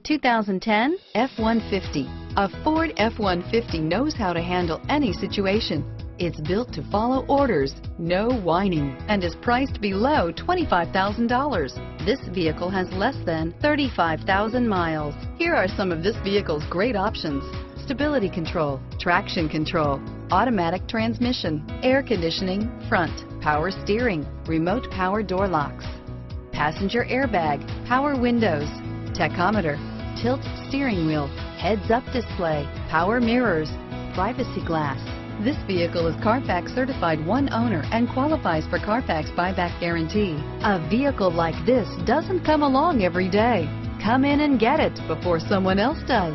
2010 F-150. A Ford F-150 knows how to handle any situation. It's built to follow orders, no whining, and is priced below $25,000. This vehicle has less than 35,000 miles. Here are some of this vehicle's great options: stability control, traction control, automatic transmission, air conditioning, front, power steering, remote power door locks, passenger airbag, power windows, tachometer, tilt steering wheel, heads-up display, power mirrors, privacy glass. This vehicle is Carfax certified one owner and qualifies for Carfax buyback guarantee. A vehicle like this doesn't come along every day. Come in and get it before someone else does.